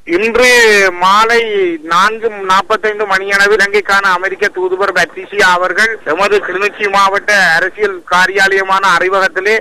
இன்று மாலை 4:45 மணியளவில் இலங்கைக்கான அமெரிக்க தூதுவர் பட்ரிசியா அவர்கள் எமது கிளிநொச்சி மாவட்ட அரசியல் காரியாலயமான அறிவகத்திலே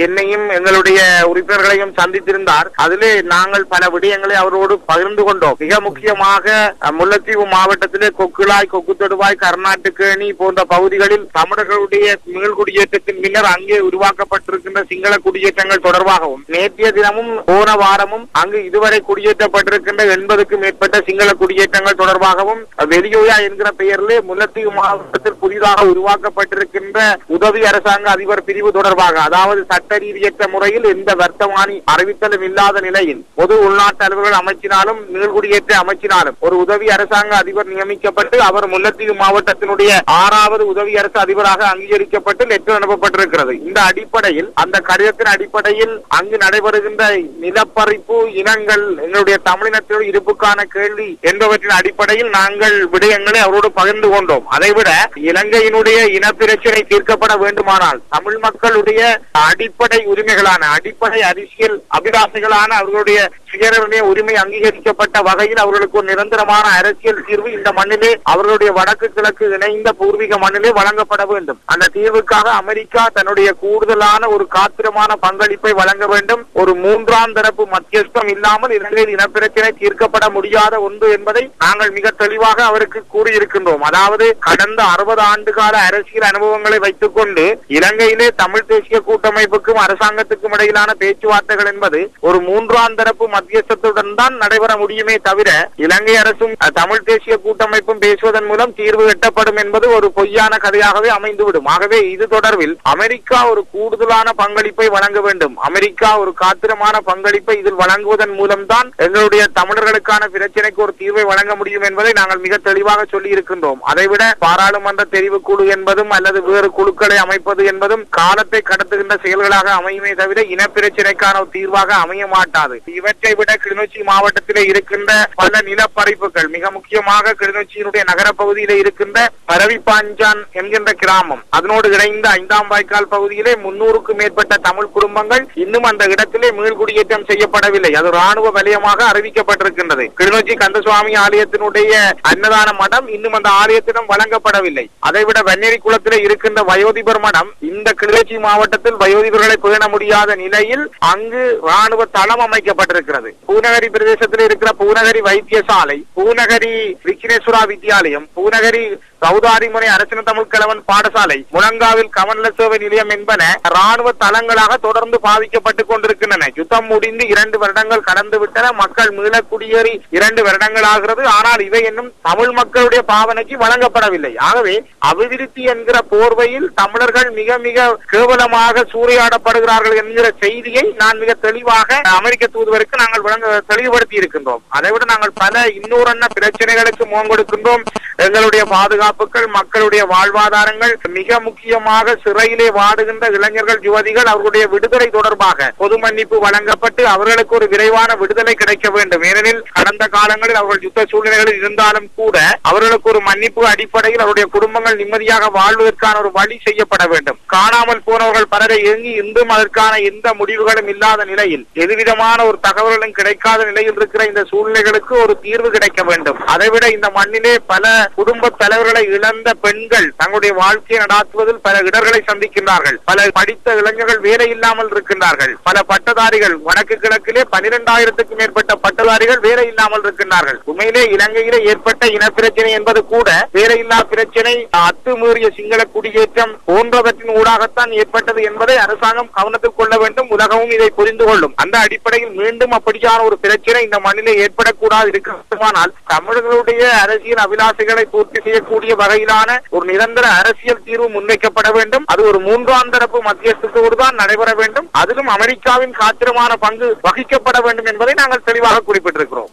என்னையும் எங்களுடைய உறுப்பினர்களையும் சந்தித்திருந்தார். அதிலே நாங்கள் பல விடயங்களை அவரோடு பகிர்ந்து கொண்டோம். மிக முக்கியமாக முல்லைத்தீவு மாவட்டத்திலே கொக்குளாய், கொக்குத்தொடுவாய், கர்நாட்டுக்கேணி போன்ற பகுதிகளில் தமிழர்களுடைய மீள்குடியேற்றத்தின் பின்னர் அங்கே உருவாக்கப்பட்டிருக்கின்ற சிங்கள குடியேற்றங்கள் தொடர்பாகவும், நேற்றைய தினமும் போன வாரமும் அங்கு இதுவரை குடியேற்றப்பட்டிருக்கின்ற 80க்கும் மேற்பட்ட சிங்கள குடியேற்றங்கள் தொடர்பாகவும், வெளியோயா என்கிற பெயரிலே முல்லைத்தீவு மாவட்டத்தில் புதிதாக உருவாக்கப்பட்டிருக்கின்ற உதவி அரசாங்க அதிபர் பிரிவு தொடர்பாக, அதாவது சட்ட ரீதியற்ற முறையில் எந்த வர்த்தமானி அறிவித்தலும் இல்லாத நிலையில் பொது உள்நாட்டு அலுவலர்கள் அமைச்சினாலும் மீள்குடியேற்ற அமைச்சினாலும் ஒரு உதவி அரசாங்க அதிபர் நியமிக்கப்பட்டு அவர் முல்லைத்தீவு மாவட்டத்தினுடைய 6வது உதவி அரசு அதிபராக அங்கீகரிக்கப்பட்டு லெட்டர் அனுப்பப்பட்டிருக்கிறது. இந்த அடிப்படையில், அந்த கடிதத்தின் அடிப்படையில் அங்கு நடைபெறுகின்ற நிலப்பறிப்பு, இனங்கள், எங்களுடைய தமிழினத்தினுடைய இருப்புக்கான கேள்வி என்பவற்றின் அடிப்படையில் நாங்கள் விடயங்களை அவரோடு பகிர்ந்து கொண்டோம். அதைவிட இலங்கையினுடைய இன பிரச்சனை தீர்க்கப்பட வேண்டுமானால் தமிழ் மக்களுடைய அடிப்படை உரிமைகளான, அடிப்படை அரசியல் அபிலாசைகளான அவர்களுடைய சுயநிர்ணய உரிமை அங்கீகரிக்கப்பட்ட வகையில் அவர்களுக்கு ஒரு நிரந்தரமான அரசியல் தீர்வு இந்த மண்ணிலே, அவர்களுடைய வடக்கு கிழக்கு இணைந்த பூர்வீக மண்ணிலே வழங்கப்பட வேண்டும். அந்த தீர்வுக்காக அமெரிக்கா தன்னுடைய கூடுதலான ஒரு காத்திரமான பங்களிப்பை வழங்க வேண்டும். ஒரு 3ஆம் தரப்பு மத்தியஸ்தம் இல்லாமல் இலங்கையில் இனப்பிரச்சனை தீர்க்கப்பட முடியாத ஒன்று என்பதை நாங்கள் மிக தெளிவாக அவருக்கு கூறியிருக்கின்றோம். அதாவது கடந்த 60 ஆண்டுகால அரசியல் அனுபவங்களை வைத்துக் கொண்டு இலங்கையிலே தமிழ் தேசிய கூட்டமைப்புக்கும் அரசாங்கத்துக்கும் இடையிலான பேச்சுவார்த்தைகள் என்பது ஒரு 3ஆம் தரப்பு மத்தியஸ்தத்துடன் தான் நடைபெற முடியுமே தவிர, இலங்கை அரசும் தமிழ் தேசிய கூட்டமைப்பும் பேசுவதன் மூலம் தீர்வு எட்டப்படும் என்பது ஒரு பொய்யான கதையாகவே அமைந்துவிடும். ஆகவே இது தொடர்பில் அமெரிக்கா ஒரு கூடுதலான பங்களிப்பை வழங்க வேண்டும். அமெரிக்கா ஒரு காத்திரமான பங்களிப்பை இதில் வழங்குவதன் மூலம்தான் எங்களுடைய தமிழர்களுக்கான பிரச்சனைக்கு ஒரு தீர்வை வழங்க முடியும் என்பதை நாங்கள் மிக தெளிவாக சொல்லி இருக்கின்றோம். அதைவிட பாராளுமன்ற தெரிவு குழு என்பதும் அல்லது வேறு குழுக்களை அமைப்பது என்பதும் காலத்தை கடத்துகின்ற செயல்களாக அமையுமே தவிர இனப்பிரச்சனைக்கான ஒரு தீர்வாக அமைய மாட்டாது. இவற்றை விட கிளிநொச்சி மாவட்டத்திலே இருக்கின்ற பல நிலப்பறிப்புகள், மிக முக்கியமாக கிளிநொச்சியினுடைய நகர பகுதியிலே இருக்கின்ற பரவிப்பாஞ்சான் என்கின்ற கிராமம், அதனோடு இணைந்த 5ஆம் வாய்க்கால் பகுதியிலே 300க்கும் மேற்பட்ட தமிழ் குடும்பங்கள் இன்னும் அந்த இடத்திலே மீள்குடியேற்றம் செய்யப்படவில்லை. அது ராணுவ வலயமாக அறிவிக்கப்பட்டிருக்கின்றது. கிளிநொச்சி கந்தசுவாமி ஆலயத்தினுடைய அன்னதான மடம் இன்னும் அந்த ஆலயத்திடம் வழங்கப்படவில்லை. அதைவிட வெண்ணேரி குளத்திலே இருக்கின்ற வயோதிபர் மடம் இந்த கிளிநொச்சி மாவட்டத்தில் வயோதிபர்களை பேண முடியாத நிலையில் அங்கு ராணுவ தளம் அமைக்கப்பட்டிருக்கிறது. பூநகரி பிரதேசத்தில் இருக்கிற பூநகரி வைத்தியசாலை, பூநகரி விக்னேஸ்வரா வித்யாலயம், பூநகரி சௌதாரிமுனை அரசின தமிழ் கிழவன் பாடசாலை, முழங்காவில் கமநல சேவை நிலையம் என்பன ராணுவ தளங்களாக தொடர்ந்து பாதிக்கப்பட்டுக் கொண்டிருக்கின்றன. யுத்தம் முடிந்து 2 வருடங்கள் கடந்து விட்டன. மக்கள் மீள குடியேறி 2 வருடங்கள் ஆகிறது. ஆனால் இவை இன்னும் தமிழ் மக்களுடைய பாவனைக்கு வழங்கப்படவில்லை. ஆகவே அபிவிருத்தி என்கிற போர்வையில் தமிழர்கள் மிக மிக கேவலமாக சூறையாடப்படுகிறார்கள் என்கிற செய்தியை நான் மிக தெளிவாக அமெரிக்க தூதுவருக்கு நாங்கள் தெளிவுபடுத்தி இருக்கின்றோம். அதைவிட நாங்கள் பல இன்னொரு பிரச்சனைகளுக்கு முகம் கொடுக்கின்றோம். எங்களுடைய பாதுகாப்புகள், மக்களுடைய வாழ்வாதாரங்கள், மிக முக்கியமாக சிறையிலே வாடுகின்ற இளைஞர்கள், யுவதிகள், அவர்களுடைய விடுதலை தொடர்பாக பொது மன்னிப்பு வழங்கப்பட்டு அவர்களுக்கு ஒரு விரைவான விடுதலை கிடைக்க வேண்டும். ஏனெனில் கடந்த காலங்களில் அவர்கள் யுத்த சூழ்நிலைகளில் இருந்தாலும் கூட அவர்களுக்கு ஒரு மன்னிப்பு அடிப்படையில் அவருடைய குடும்பங்கள் நிம்மதியாக வாழ்வதற்கான ஒரு வழி செய்யப்பட வேண்டும். காணாமல் போனவர்கள் பலரை இயங்கி இன்றும் அதற்கான எந்த முடிவுகளும் இல்லாத நிலையில், எதுவிதமான ஒரு தகவல்களும் கிடைக்காத நிலையில் இருக்கிற இந்த சூழ்நிலைகளுக்கு ஒரு தீர்வு கிடைக்க வேண்டும். அதைவிட இந்த மண்ணிலே பல குடும்ப தலைவர்களை இழந்த பெண்கள் தங்களுடைய வாழ்க்கையை நடாத்துவதில் பல இடர்களை சந்திக்கின்றார்கள். பல படித்த இளைஞர்கள் வேலை இல்லாமல் இருக்கின்றார்கள். பல பட்டதாரிகள், வடக்கு கிழக்கிலே 12,000க்கும் மேற்பட்ட பட்டதாரிகள் வேலை இல்லாமல் இருக்கின்றார்கள். உண்மையிலே இலங்கையிலே ஏற்பட்ட இனப்பிரச்சனை என்பது கூட வேலையில்லா பிரச்சனை, அத்துமீறிய சிங்கள குடியேற்றம் போன்றவற்றின் ஊடாகத்தான் ஏற்பட்டது என்பதை அரசாங்கம் கவனத்தில் கொள்ள வேண்டும். உலகமும் இதை புரிந்து கொள்ளும். அந்த அடிப்படையில் மீண்டும் அப்படியான ஒரு பிரச்சனை இந்த மண்ணிலே ஏற்படக்கூடாது இருக்குமானால் தமிழர்களுடைய அரசியல் அபிலாசைகளை பூர்த்தி செய்யக்கூடிய வகையிலான ஒரு நிரந்தர அரசியல் தீர்வு முன்வைக்கப்பட வேண்டும். அது ஒரு 3ஆம் தரப்பு மத்தியஸ்தத்தோடு தான் நடைபெற வேண்டும். அதிலும் அமெரிக்காவின் காத்திரமான பங்கு வகிக்கப்பட வேண்டும் என்பதை நாங்கள் தெளிவாக குறிப்பிட்டிருக்கிறோம்.